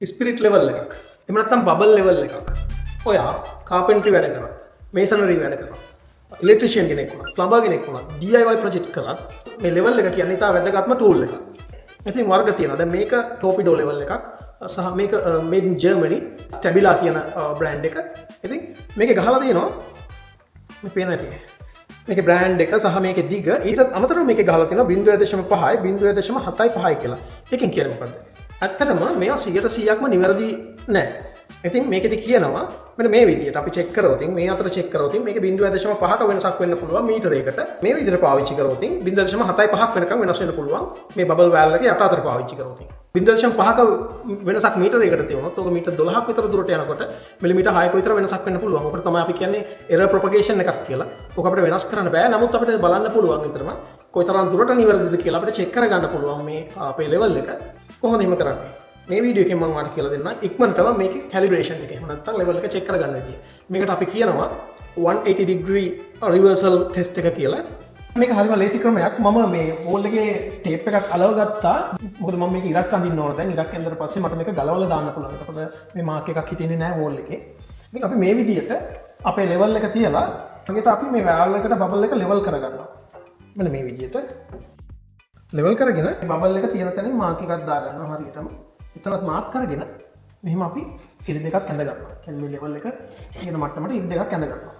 Spirit level එකක්. එහෙම නැත්නම් බබල් ලෙවල් එකක්. ඔයා කාපෙන්ට්‍රි වැඩ කරනවා. මේසනරි වැඩ කරනවා. ඉලෙක්ට්‍රිෂියන් කෙනෙක් වුණා, ප්ලම්බර් කෙනෙක් වුණා, DIY ප්‍රොජෙක්ට් කරා. මේ ලෙවල් එක කියන්නේ ඉතාල වැදගත්ම ටූල් එකක්. ඉතින් වර්ග තියෙනවා. දැන් මේක ටෝපිඩෝ ලෙවල් එකක්. සහ මේක මේඩ් ඉන් ජර්මනි ස්ටැබිලා කියන බ්‍රෑන්ඩ් එක. ඉතින් මේකේ ගහලා තියෙනවා මේ පේන ඇති. මේකේ බ්‍රෑන්ඩ් එක සහ මේකේ දිග ඊට අමතරව මේකේ ගහලා තියෙනවා 0.5යි 0.75යි කියලා. එකෙන් කියන්නේ මොකද්ද? ඇත්තටම මේවා 100%ක්ම නිවැරදි නෑ. ඉතින් මේකෙදි කියනවා මෙන්න මේ විදිහට අපි චෙක් කරොත් මේ අතර චෙක් කරොත් මේකේ 0.5ක වෙනසක් වෙන්න පුළුවන් මීටරයකට. මේ විදිහට පාවිච්චි කරොත් 0.75ක් වෙනකම් වෙනස් වෙන්න පුළුවන් මේ බබල් වෑල්ව් එකේ යට අතර පාවිච්චි කරොත්. 0.5ක වෙනසක් මීටරයකට තියුණොත් ඔක මීටර් 12ක් විතර දුරට යනකොට මිලිමීටර් 6ක විතර වෙනසක් වෙන්න පුළුවන්. ඔකට තමයි අපි කියන්නේ error propagation එකක් කියලා. ඔක අපිට වෙනස් කරන්න බෑ. නමුත් අපිට බලන්න පුළුවන් විතරම කොයිතරම් දුරට නිවැරදිද කියලා අපිට චෙක් කරගන්න පුළුවන් මේ අපේ ලෙවල් එක. කොහොමද එහෙම කරන්නේ? මේ වීඩියෝ එකෙන් මම ඔයාලට කියලා දෙන්නම් ඉක්මනටම මේකේ කැලිබ්‍රේෂන් එක. එහෙම නැත්නම් ලෙවල් එක චෙක් කරගන්න විදිය. මේකට අපි කියනවා 180 degree reversal test එක කියලා. මේක හරිම ලේසි ක්‍රමයක්. මම මේ වෝල් එකේ ටේප් එකක් අලව ගත්තා. මොකද මම මේක ඉරක් අඳින්න ඕන දැන්. ඉරක් ඇඳලා පස්සේ මට මේක ගලවලා දාන්න පුළුවන්. එතකොට මේ මාක් එකක් හිටින්නේ නැහැ වෝල් එකේ. ඉතින් අපි මේ විදියට අපේ ලෙවල් එක තියලා ඊට අපි මේ වැල්ව් එකට බබල් එක ලෙවල් කරගන්නවා. මෙන්න මේ විදියට ලෙවල් කරගෙන බබල් එක තියෙන තැනින් මාක් එකක් දාගන්නවා හරියටම. එතනත් මාක් කරගෙන මෙහෙම අපි ඉරි දෙකක් ඇඳ ගන්නවා. කියන්නේ මේ ලෙවල් එක කියන මට්ටමට ඉරි දෙකක් ඇඳ ගන්නවා.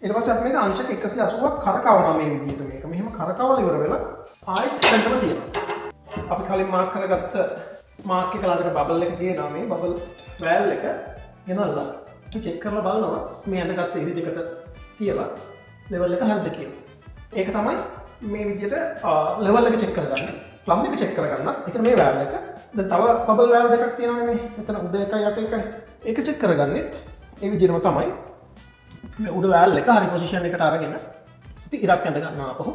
ඊට පස්සේ අපි මේක අංශක 180ක් කරකවනවා මේ විදිහට මේක. මෙහෙම කරකවලා ඉවර වෙලා ආයෙත් එතනටම තියනවා. අපි කලින් මාක් කරගත්ත මාක් එක ළඟට බබල් එක ගේනවා මේ බබල් වෑල් එක ගෙනල්ලා අපි චෙක් කරලා බලනවා මේ ඇඳගත්ත ඉරි දෙකට තියලා ලෙවල් එක හරිද කියලා. ඒක තමයි මේ විදිහට ලෙවල් එක චෙක් කරගන්න. ප්ලම් එක චෙක් කරගන්න. ඒක මේ වෑල් එක. දැන් තව බබල් වෑල් දෙකක් තියෙනවානේ මේ. මෙතන උඩ එකයි යට එකයි. ඒක චෙක් කරගන්නෙත් මේ විදිහටම තමයි. මේ උඩ වෑල් එක හරි පොසිෂන් එකට අරගෙන අපි ඉරක් ඇඳ ගන්නවා අපහු.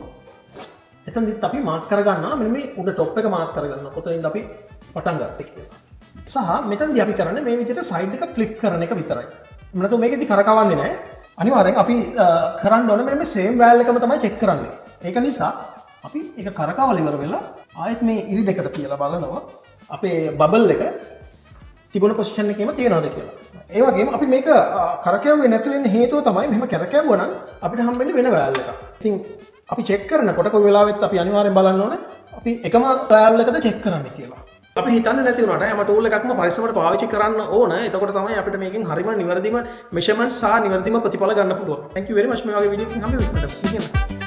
එතනදිත් අපි මාක් කරගන්නවා මෙන්න මේ උඩ টොප් එක මාක් කරගන්නවා. කොතනින්ද අපි පටන් ගත්තේ කියලා. සහ මෙතනදී අපි කරන්නේ මේ විදිහට සයිඩ් එක ෆ්ලිප් කරන එක විතරයි. එහෙම නැත්නම් මේකෙදි කරකවන්නේ නැහැ. අනිවාර්යෙන් අපි කරන්න ඕනේ මෙන්න මේ සේම් වෑල් එකම තමයි චෙක් කරන්නේ. ඒක නිසා අපි ඒක කරකවල ඉවර වෙලා ආයෙත් මේ ඉරි දෙකට තියලා බලනවා අපේ බබල් එක තිබුණ පොසිෂන් එකේම තියෙනවද කියලා. ඒ වගේම අපි මේක කරකැවුවේ නැති වෙන්න හේතුව තමයි මෙහෙම කරකැවුවා නම් අපිට හම්බෙන්නේ වෙන වෑල් එකක්. ඉතින් අපි චෙක් කරනකොට කොයි වෙලාවෙත් අපි අනිවාර්යෙන් බලන්න ඕනේ අපි එකම වෑල් එකද චෙක් කරන්නේ කියලා. අපි හිතන්නේ නැති වුණාට හැම ටූල් එකක්ම පරිස්සමට පාවිච්චි කරන්න ඕන. එතකොට තමයි අපිට මේකෙන් හරිම නිවැරදිම මෙෂර්මන්ට්ස් සහ නිවැරදිම ප්‍රතිඵල ගන්න පුළුවන්. Thank you very much මේ වගේ වීඩියෝ එකකින් හම්බෙන්න.